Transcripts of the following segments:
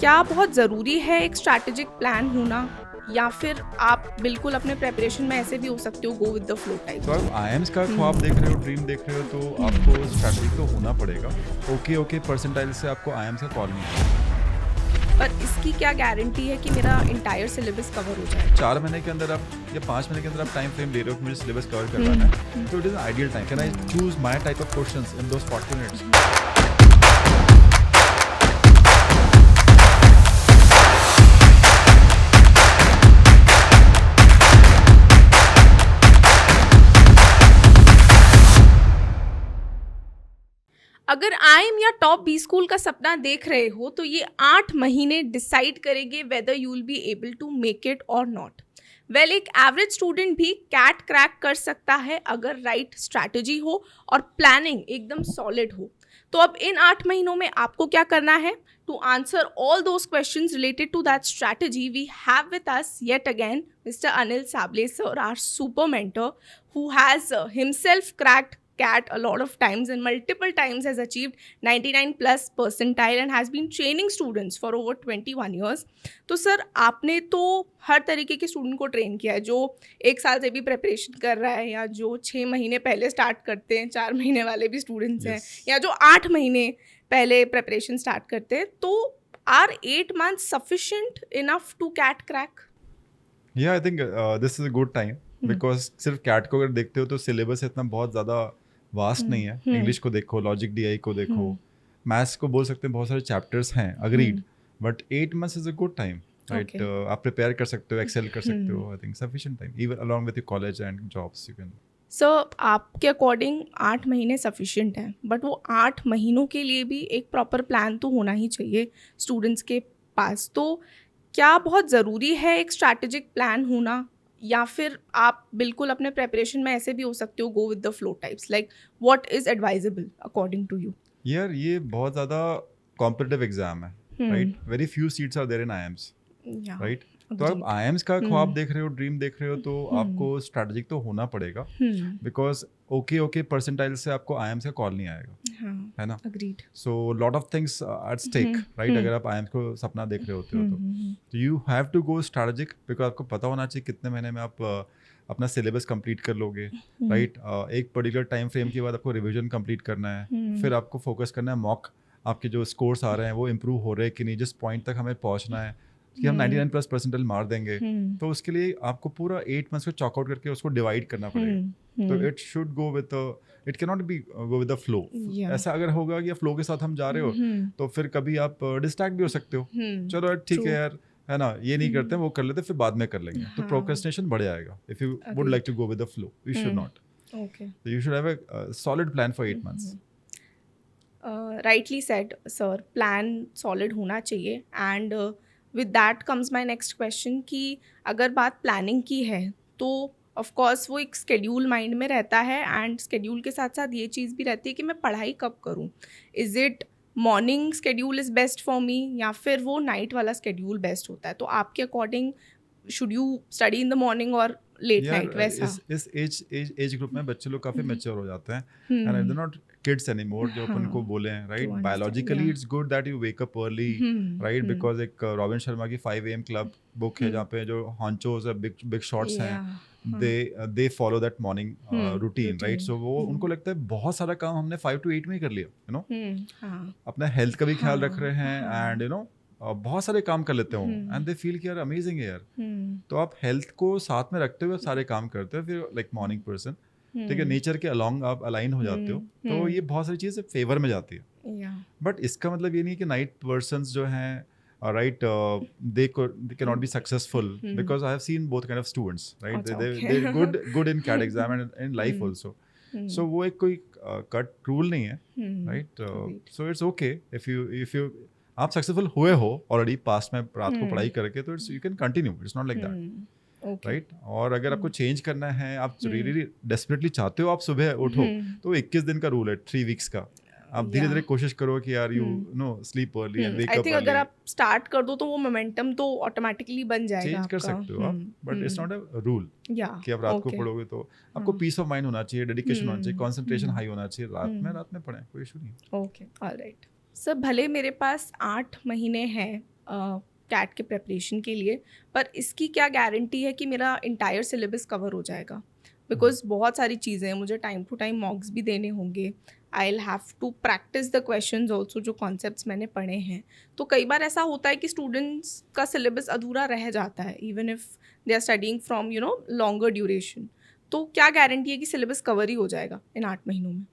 क्या बहुत ज़रूरी है एक स्ट्रैटेजिक प्लान होना, या फिर आप बिल्कुल अपने प्रिपरेशन में ऐसे भी हो सकते हो, go with the flow type? तो आप आईएम्स का ख्वाब देख रहे हो, ड्रीम देख रहे हो, तो आपको स्ट्रैटेजी तो होना पड़ेगा। ओके परसेंटाइल से आपको आईएम्स का कॉल नहीं आएगा। पर इसकी क्या गारंटी है कि मेरा इंटायर सिलेबस कवर हो जाए? 4 महीने के अंदर आप या 5 महीने के अंदर आप टाइम फ्रेम ले रहे हो कि मुझे सिलेबस कवर करवाना है, तो it is ideal time. Can I choose my type of questions in those 40 minutes? अगर आईएम या टॉप बी स्कूल का सपना देख रहे हो तो ये 8 महीने डिसाइड करेंगे whether you will be able to make it और नॉट। वेल, एक एवरेज स्टूडेंट भी कैट क्रैक कर सकता है अगर राइट स्ट्रैटेजी हो और प्लानिंग एकदम सॉलिड हो। तो अब इन 8 महीनों में आपको क्या करना है? To answer all those questions related to that strategy, we have with us yet again Mr. Anil Sable sir, our super mentor, who has himself cracked CAT a lot of times and multiple times has achieved 99 plus percentile and has been training students for over 21 years. तो sir, आपने तो हर तरीके के student को train किया है, जो 1 साल से भी प्रिपरेशन कर रहा है, या जो 6 महीने पहले स्टार्ट करते हैं, 4 महीने वाले भी स्टूडेंट्स हैं, या जो 8 महीने पहले प्रिपरेशन स्टार्ट करते हैं। तो are 8 months sufficient enough to CAT crack? I think this is a good time, because सिर्फ कैट को अगर देखते हो तो सिलेबस इतना बहुत ज़्यादा वास्ट नहीं है। इंग्लिश को देखो, लॉजिक डीआई को देखो, मैथ्स को बोल सकते हैं बहुत सारे चैप्टर्स हैं, agreed, but 8 months is a good time, right? आप प्रिपेयर कर सकते हो, एक्सेल कर सकते हो। I think sufficient time, even along with your college and jobs you can. Sir, आपके अकॉर्डिंग 8 महीने सफिशिएंट हैं, बट वो 8 महीनों के लिए भी एक प्रॉपर प्लान तो होना ही चाहिए स्टूडेंट्स के पास। तो क्या बहुत ज़रूरी है एक स्ट्रैटेजिक प्लान होना, या फिर आप बिल्कुल अपने प्रिपरेशन में ऐसे भी हो सकते हो, go with the flow types? Like what is advisable according to you? यार ये बहुत ज़्यादा कॉम्पिटिटिव एग्जाम है, right? Very few seats are there in IIMs, right? तो आप आईएम्स का ख्वाब देख रहे हो, ड्रीम देख रहे हो, तो आपको स्ट्रैटेजिक तो होना पड़ेगा, बिकॉज ओके परसेंटाइल से आपको आईएम्स का कॉल नहीं आएगा, है ना? Agreed. So lot of things at stake, right? अगर आप आईएम्स को सपना देख रहे होते हो तो you have to go strategic, because आपको पता होना चाहिए कितने महीने में आप अपना सिलेबस कंप्लीट कर लोगे, राइट? एक पर्टिकुलर टाइम फ्रेम के बाद आपको रिविजन कंप्लीट करना है, फिर आपको फोकस करना है मॉक, आपके जो स्कोर्स आ रहे हैं वो इम्प्रूव हो रहे हैं कि नहीं, जिस पॉइंट तक हमें पहुंचना है कि हम 99 प्लस परसेंटाइल मार देंगे, तो उसके लिए आपको पूरा 8 months को चॉकआउट करके उसको डिवाइड करना पड़ेगा। तो it should go with, it can not be go with the flow. ऐसा अगर होगा कि फ्लो के साथ हम जा रहे हो तो फिर कभी आप डिस्ट्रैक्ट भी हो सकते हो। चलो ठीक है यार, है ना, ये नहीं करते, वो कर लेते, फिर बाद में कर लेंगे, तो प्रोक्रेस्टिनेशन बढ़ जाएगा। If you would like to go with the flow, you should not. Okay, you should have a solid plan for 8 months। Rightly said sir, plan solid होना चाहिए। And with that comes my next question कि अगर बात planning की है तो of course वो एक स्केड्यूल माइंड में रहता है, एंड स्केड्यूल के साथ साथ ये चीज़ भी रहती है कि मैं पढ़ाई कब करूँ। Is it morning schedule is best for me, या फिर वो नाइट वाला स्केड्यूल बेस्ट होता है? तो आपके according should you study in the morning और लेट नाइट? वैसा इस एज ग्रुप में बच्चे लोग काफी मैच्योर हो जाते हैं, and they not kids anymore, जो अपन को बोले हैं, right? Biologically it's good that you wake up early, right? Because एक रॉबिन शर्मा की 5 AM क्लब बुक है जहाँ पे जो हॉन्चोस है, बिग शॉट्स हैं, they follow that morning routine, right? So वो उनको लगता है बहुत सारा काम हमने 5 to 8 में ही कर लिया, you know? अपना हेल्थ का भी ख्याल रख रहे हैं, एंड यू नो बहुत सारे काम कर लेते हो, एंड दे फील कि यार अमेजिंग है यार। तो आप हेल्थ को साथ में रखते हुए सारे काम करते हो, फिर लाइक मॉर्निंग पर्सन, ठीक है, नेचर के अलॉन्ग आप अलाइन हो जाते हो, तो ये बहुत सारी चीज़ें फेवर में जाती है। बट इसका मतलब ये नहीं कि नाइट पर्सन्स जो हैं, right, they cannot be successful, because I have seen both kind of students, right? They're good in CAT exam and in life also. So वो एक कोई cut rule नहीं है, right? So it's okay if you आप successful हुए हो already past में रात को पढ़ाई करके, तो it's you can continue, it's not like that, right? और अगर आपको चेंज करना है, आप रियली डेस्परेटली चाहते हो आप सुबह उठो, तो 21 दिन का रूल है, 3 weeks का। आप धीरे धीरे कोशिश करो कि यार you know sleep early and wake up early. I think अगर आप स्टार्ट कर दो तो वो मोमेंटम तो ऑटोमेटिकली बन जाएगा, चेंज कर सकते हो आप, but it's not a rule कि आप रात को पढ़ोगे। तो आपको पीस ऑफ माइंड होना चाहिए, डेडिकेशन होना चाहिए, कंसंट्रेशन हाई होना चाहिए, रात में पढ़ें, कोई इशू नहीं। ओके, ऑलराइट सर, भले मेरे पास 8 महीने हैं कैट के प्रेपरेशन के लिए, पर इसकी क्या गारंटी है कि मेरा इंटायर सिलेबस कवर हो जाएगा? बिकॉज बहुत सारी चीज़ें हैं, मुझे टाइम टू टाइम मॉक्स भी देने होंगे, I will have to practice the questions also जो कॉन्सेप्ट्स मैंने पढ़े हैं। तो कई बार ऐसा होता है कि स्टूडेंट्स का सिलेबस अधूरा रह जाता है even if they are studying from longer duration. तो क्या गारंटी है कि सिलेबस कवर ही हो जाएगा इन 8 महीनों में?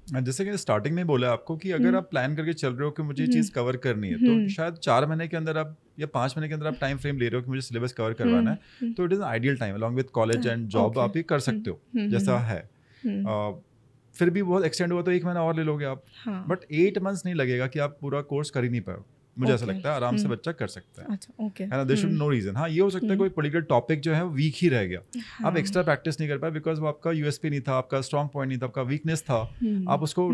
जैसे कि स्टार्टिंग में बोला आपको कि अगर आप प्लान करके चल रहे हो कि मुझे ये चीज़ कवर करनी है, तो शायद 4 महीने के अंदर आप या 5 महीने के अंदर आप टाइम फ्रेम ले रहे हो कि मुझे सिलेबस कवर करवाना है, तो it is ideal time along with college and job आप ये कर सकते हो जैसा है। फिर भी बहुत एक्सटेंड हुआ तो 1 महीना और ले लोगे आप, बट 8 मंथ्स नहीं लगेगा कि आप पूरा कोर्स कर ही नहीं पाओ। मुझे ऐसा लगता है आराम से बच्चा कर सकता है। अच्छा, देयर शुड नो रीजन। हाँ, ये हो सकता है कोई पर्टिकुलर टॉपिक जो है वो वीक ही रह गया, आप एक्स्ट्रा प्रैक्टिस नहीं कर पाए बिकॉज वो आपका यूएसपी नहीं था, आपका स्ट्रॉन्ग पॉइंट नहीं था, आपका वीकनेस था, आप उसको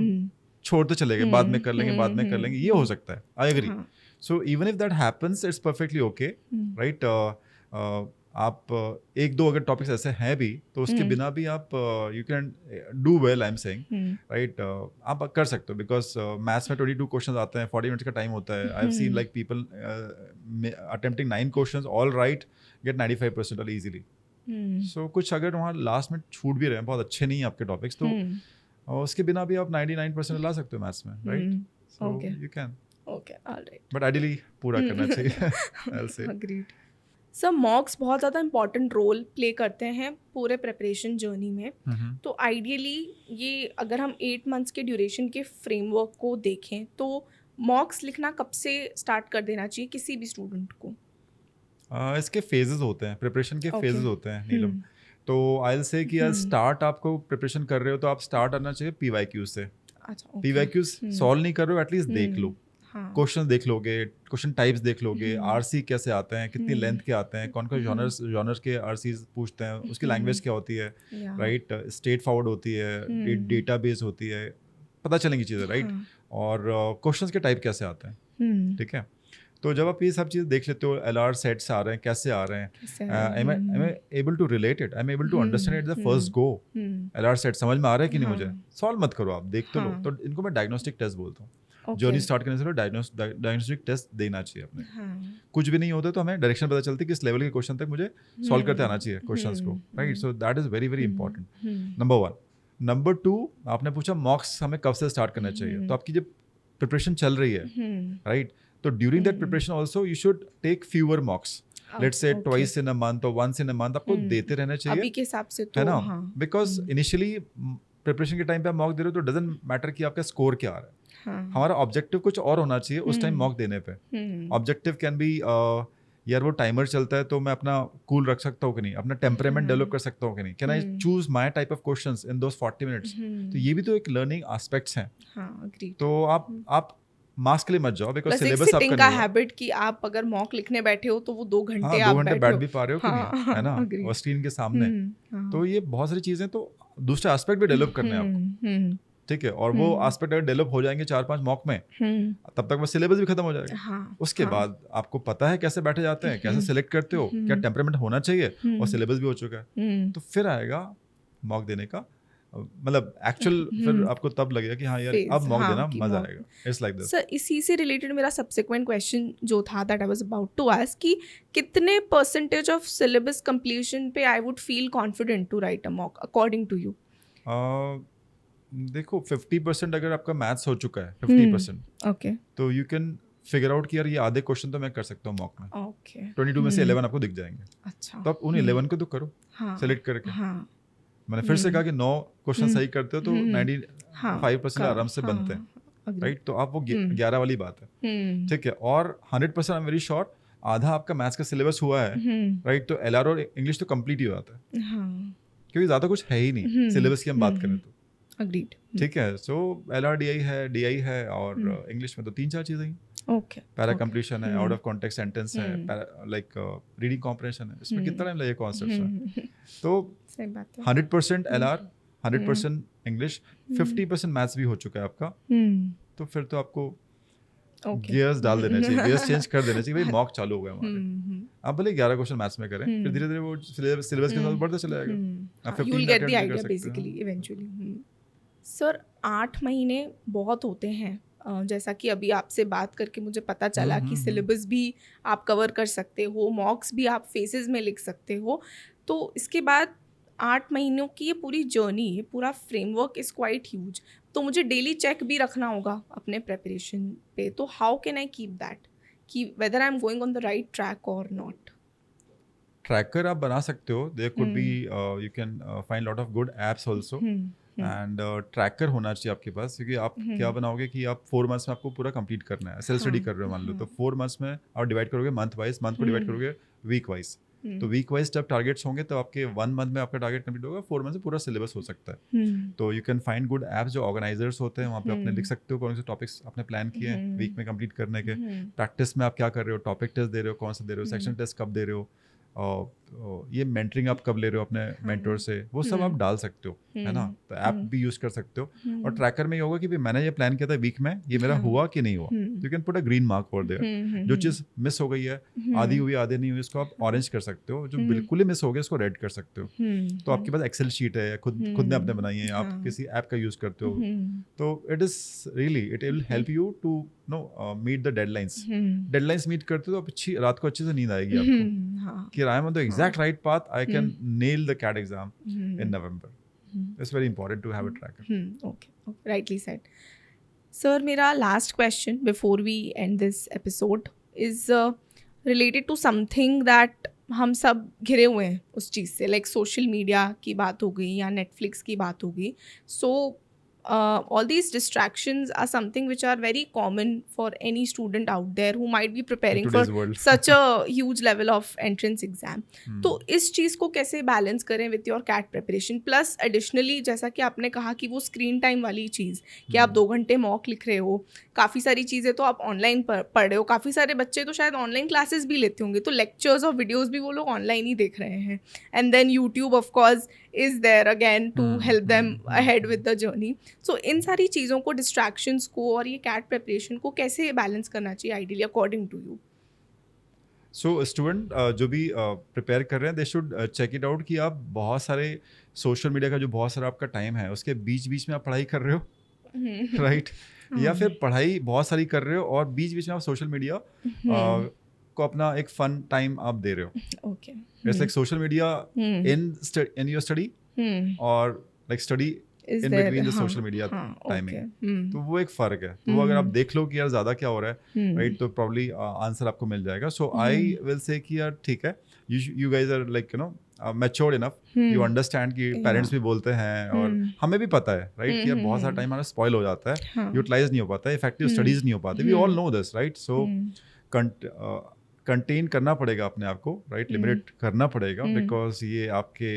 छोड़ते चले गए, बाद में कर लेंगे, बाद में कर लेंगे, ये हो सकता है। I agree. So even if that happens it's perfectly okay, right. आप 1-2 अगर टॉपिक्स ऐसे हैं भी तो उसके बिना भी आप you can do well, I am saying, right. आप कर सकते हो बिकॉज मैथ्स में 22 क्वेश्चन आते हैं, 40 मिनट्स का टाइम होता है। I have seen like people attempting 9 questions all right get 95% all easily. So कुछ अगर वहाँ लास्ट में छूट भी रहे हैं, बहुत अच्छे नहीं है आपके टॉपिक्स, तो उसके बिना भी आप 99% ला सकते हो मैथ्स में, right. So you can, okay, alright, but ideally पूरा करना चाहिए। I will say agreed. Sir, मॉक्स बहुत ज़्यादा इंपॉर्टेंट रोल प्ले करते हैं पूरे प्रिपरेशन जर्नी में। तो आइडियली ये अगर हम 8 मंथ्स के ड्यूरेशन के फ्रेमवर्क को देखें तो मॉक्स लिखना कब से स्टार्ट कर देना चाहिए किसी भी स्टूडेंट को? इसके फेजेस होते हैं, प्रिपरेशन के फेजेस होते हैं नीलम। तो आई विल से कि यार स्टार्ट आपको प्रिपरेशन कर रहे हो तो आप स्टार्ट करना चाहिए पीवाईक्यूज से। अच्छा, पीवाईक्यूज सॉल्व नहीं कर रहे हो, एटलीस्ट देख लो, क्वेश्चन देख लोगे, क्वेश्चन टाइप्स देख लोगे, आरसी कैसे आते हैं, कितनी लेंथ के आते हैं, कौन कौन जॉनर्स के आरसीज पूछते हैं, उसकी लैंग्वेज क्या होती है, राइट, स्ट्रेट फॉरवर्ड होती है, डेटा बेस होती है, पता चलेंगी चीज़ें, राइट। और क्वेश्चंस के टाइप कैसे आते हैं, ठीक है। तो जब आप ये सब चीज़ देख लेते हो, LR सेट्स आ रहे हैं, कैसे आ रहे हैं, am I able to relate it, am I able to understand it the first go, LR set समझ में आ रहा है कि नहीं, मुझे सॉल्व मत करो, आप देख तो लो। तो इनको मैं डायग्नोस्टिक टेस्ट बोलता हूँ। जर्नी स्टार्ट करने से पहले डायग्नोस्टिक टेस्ट देना चाहिए अपने। कुछ भी नहीं होता तो हमें डायरेक्शन पता चलती है कि इस लेवल के क्वेश्चन तक मुझे सॉल्व करते आना चाहिए क्वेश्चंस को, right. So that is very very important, number 1। Number 2, आपने पूछा मॉक्स हमें कब से स्टार्ट करना चाहिए, तो आपकी जब प्रिपरेशन चल रही है, राइट, तो during that preparation also you should take fewer mocks, let's say twice in a month और वंस इन अ मंथ, आपको देते रहना चाहिए अभी के हिसाब से, तो है ना। बिकॉज इनिशियली प्रिपरेशन के टाइम पे आप मॉक दे रहे हो तो डजंट मैटर कि आपका स्कोर क्या आ रहा है, हमारा ऑब्जेक्टिव कुछ और होना चाहिए उस टाइम मॉक देने पे। ऑब्जेक्टिव कैन बी यार वो टाइमर चलता है तो मैं अपना कूल रख सकता हूँ कि नहीं, अपना टेम्परामेंट डेवलप कर सकता हूँ कि नहीं, can I choose my type of questions in those 40 minutes. तो ये भी तो एक लर्निंग एस्पेक्ट्स हैं। तो आप मार्क्स के लिए मत जाओ बिकॉज सिलेबस आपका का हैबिट कि आप अगर मॉक लिखने बैठे हो तो वो 2 घंटे आप 2 घंटे बैठ भी पा रहे हो कि नहीं, है ना, और स्क्रीन के सामने। तो ये बहुत सारी चीजें, तो दूसरे एस्पेक्ट भी डेवलप करने हैं आपको, ठीक है। और वो एस्पेक्ट अगर डेवलप हो जाएंगे 4-5 मॉक में, तब तक वो सिलेबस भी खत्म हो जाएगा। उसके बाद आपको पता है कैसे बैठे जाते हैं, कैसे सिलेक्ट करते हो, क्या टेम्परामेंट होना चाहिए, और सिलेबस भी हो चुका है, तो फिर आएगा मॉक देने का मतलब एक्चुअल, फिर आपको तब लगेगा कि हाँ यार अब मॉक देना मजा आएगा। It's like this. सर, इसी से रिलेटेड मेरा सब्सिक्वेंट क्वेश्चन जो था that I was about to ask कि कितने परसेंटेज ऑफ सिलेबस कंप्लीशन पे I would feel confident to write a mock according to you? देखो 50% अगर आपका मैथ्स हो चुका है, 50%, ओके, तो यू कैन फिगर आउट कि यार ये आधे क्वेश्चन तो मैं कर सकता हूँ मॉक में। ओके, 22 में से 11 आपको दिख जाएंगे। अच्छा, तो आप उन 11 को तो करो सेलेक्ट करके। मैंने फिर से कहा कि 9 क्वेश्चन सही करते हो तो 95% आराम से बनते हैं, राइट। तो आप वो 11 वाली बात है, ठीक है। और 100% आई एम वेरी श्योर आधा आपका मैथ्स का सिलेबस हुआ है, राइट। तो LR और इंग्लिश तो कंप्लीट ही हो जाता है, क्योंकि ज़्यादा कुछ है ही नहीं सिलेबस की हम बात करें तो, अग्रीड, ठीक है। सो LR DI है, DI है, और इंग्लिश में तो 3-4 चीज़ें ही, ओके, पैरा कंप्लीशन है, आउट ऑफ कॉन्टेक्स्ट सेंटेंस है, लाइक रीडिंग कॉम्प्रिहेंशन है, इसमें कितना टाइम लगेगा कॉन्सेप्ट्स में। तो 100% LR, 100% इंग्लिश, 50% मैथ्स भी हो चुका है आपका, तो फिर तो आपको गियर्स डाल देने चाहिए, गियर्स चेंज कर देने चाहिए, भाई मॉक चालू हो गया हमारे। आप भले 11 क्वेश्चन मैथ्स में करें, फिर धीरे धीरे वो सिलेबस के साथ बढ़ता चला जाएगा, आप 15 get the idea basically eventually. Sir, 8 महीने बहुत होते हैं जैसा कि अभी आपसे बात करके मुझे पता चला कि सिलेबस भी आप कवर कर सकते हो, मॉक्स भी आप फेसेस में लिख सकते हो, तो इसके बाद 8 महीनों की ये पूरी जर्नी, ये पूरा फ्रेमवर्क इज़ क्वाइट ह्यूज। तो मुझे डेली चेक भी रखना होगा अपने प्रेपरेशन पे, तो how can I keep that कि whether I am going on the right track और नॉट? ट्रैकर आप बना सकते हो, there could be you can find lot of good apps also, and tracker होना चाहिए आपके पास, क्योंकि आप क्या बनाओगे कि आप 4 मंथ्स में आपको पूरा कंप्लीट करना है, सेल्फ स्टडी कर रहे हो मान लो, तो 4 मंथ्स में आप डिवाइड करोगे मंथ वाइज, मंथ को डिवाइड करोगे वीक वाइज, तो वीक वाइज जब टारगेट्स होंगे तो आपके 1 मंथ में आपका टारगेट कंप्लीट होगा, 4 मंथ से पूरा सिलेबस हो सकता है। तो you can find good apps जो ऑर्गेनाइजर्स होते हैं, वहाँ पे अपने लिख सकते हो कौन से टॉपिक्स आपने प्लान किए हैं वीक में कंप्लीट करने के, प्रैक्टिस में आप क्या कर रहे हो, टॉपिक टेस्ट दे रहे हो, कौन सा दे रहे हो, सेक्शन टेस्ट कब दे रहे हो, और ये मेंटरिंग आप कब ले रहे हो अपने मेंटोर से, वो सब आप डाल सकते हो, है ना। तो ऐप भी यूज कर सकते हो, और ट्रैकर में ये होगा कि भाई मैंने ये प्लान किया था वीक में, ये मेरा हुआ कि नहीं हुआ, you can put a green mark over there. जो चीज़ मिस हो गई है, आधी हुई आधी नहीं हुई, इसको आप ऑरेंज कर सकते हो, जो बिल्कुल ही मिस हो गया उसको रेड कर सकते हो। तो आपके पास एक्सेल शीट है, खुद ने अपने बनाई है, आप किसी ऐप का यूज करते हो, तो it is really it will help you to meet the deadlines meet करते हो तो अच्छी रात को अच्छे से नींद आएगी आपको कि I am on the exact right path, I can nail the CAT exam in November. It's very important to have a tracker. Okay, rightly said. Sir, मेरा last question before we end this episode is related to something that हम सब घिरे हुए हैं उस चीज़ से, like social media की बात हो गई या नेटफ्लिक्स की बात हो गई। सो all these distractions are something which are very common for any student out there who might be preparing for such a huge level of entrance exam. तो इस चीज़ को कैसे बैलेंस करें with your CAT preparation? Plus additionally जैसा कि आपने कहा कि वो स्क्रीन टाइम वाली चीज़ कि आप 2 घंटे मॉक लिख रहे हो, काफ़ी सारी चीज़ें तो आप ऑनलाइन पढ़ रहे हो, काफ़ी सारे बच्चे तो शायद ऑनलाइन क्लासेस भी लेते होंगे, तो लेक्चर्स और वीडियोज़ भी वो लोग ऑनलाइन ही देख रहे हैं, and then YouTube of course is there again to help them ahead with the journey. So इन सारी चीज़ों को, distractions को और ये CAT preparation को कैसे बैलेंस करना चाहिए ideally according to you? So student जो भी प्रिपेयर कर रहे हैं, they should check it out कि आप बहुत सारे सोशल मीडिया का जो बहुत सारा आपका टाइम है उसके बीच बीच में आप पढ़ाई कर रहे हो, राइट, या फिर पढ़ाई बहुत सारी कर रहे हो और बीच बीच में आप सोशल मीडिया को अपना एक फन टाइम आप दे रहे हो। Okay. It's like social media in your study or like study Is in there, between the social media timing. okay. तो वो एक फ़र्क है। तो वो अगर आप देख लो कि यार ज़्यादा क्या हो रहा है, राइट, तो प्रॉब्ली आंसर आपको मिल जाएगा। सो आई विल से कि यार ठीक है, you guys are like matured enough, you understand कि पेरेंट्स भी बोलते हैं और हमें भी पता है, राइट, कि यार बहुत सारा टाइम हमारा स्पॉइल हो जाता है, यूटिलाइज नहीं हो पाता है, इफेक्टिव स्टडीज नहीं हो पाती, we all know this, right. So contain करना पड़ेगा अपने आप को, राइट, लिमिट करना पड़ेगा, बिकॉज ये आपके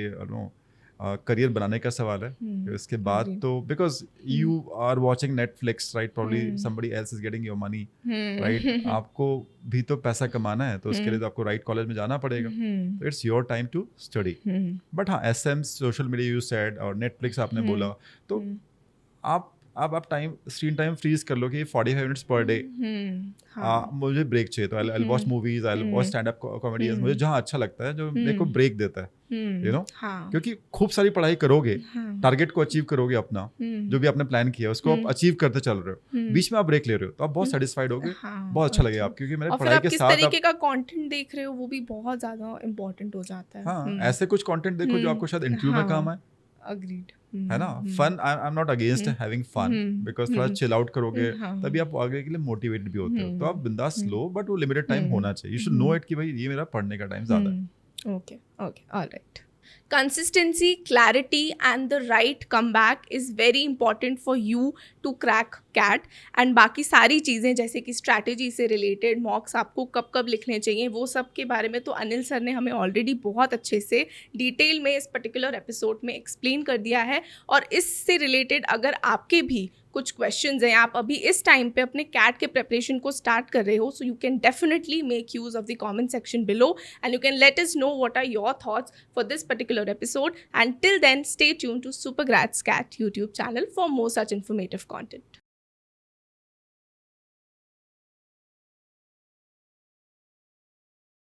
करियर बनाने का सवाल है। इसके बाद तो because you are watching Netflix, right, probably somebody else is getting your money, right, आपको भी तो पैसा कमाना है, तो उसके लिए तो आपको राइट कॉलेज में जाना पड़ेगा, तो it's your time to study. But हाँ, SM, social media you said और नेटफ्लिक्स आपने बोला, तो आप टाइम, स्क्रीन टाइम फ्रीज कर लो कि 45 मिनट्स पर डे मुझे ब्रेक चाहिए, तो I watch movies, I watch stand up comedians, मुझे जहाँ अच्छा लगता है, जो मेरे को ब्रेक देता है, यू नो, क्योंकि खूब सारी पढ़ाई करोगे, टारगेट को अचीव करोगे, अपना जो भी आपने प्लान किया उसको आप अचीव करते चल रहे हो, बीच में आप ब्रेक ले रहे हो, तो आप बहुत सेटिस्फाइड होगे, बहुत अच्छा लगेगा आप, क्योंकि मेरे पढ़ाई के साथ आप किस तरीके का कंटेंट देख रहे हो वो भी बहुत ज्यादा इंपॉर्टेंट हो जाता है। हाँ, ऐसे कुछ कंटेंट देखो जो आपको शायद इंटरव्यू में काम आए, Agreed. है ना। Fun, I am not against having fun, because थोड़ा चिल आउट करोगे तभी आप आगे के लिए मोटिवेटेड भी होते हो, तो आप बिंदास लो, बट वो लिमिटेड टाइम होना चाहिए, यू शुड नो इट कि भाई ये मेरा पढ़ने का टाइम ज्यादा है। Okay, all right. Consistency, clarity and the right comeback is very important for you to crack CAT. and बाकी सारी चीज़ें जैसे कि स्ट्रैटेजी से रिलेटेड मॉक्स आपको कब कब लिखने चाहिए, वो सब के बारे में तो अनिल सर ने हमें ऑलरेडी बहुत अच्छे से डिटेल में इस पर्टिकुलर एपिसोड में एक्सप्लेन कर दिया है। और इससे रिलेटेड अगर आपके भी कुछ क्वेश्चंस हैं, आप अभी इस टाइम पे अपने CAT के प्रिपरेशन को स्टार्ट कर रहे हो, so you can definitely make use of the comment section below and you can let us know what are your thoughts for this particular episode, and till then stay tune to Super Grats CAT YouTube channel for more such informative content.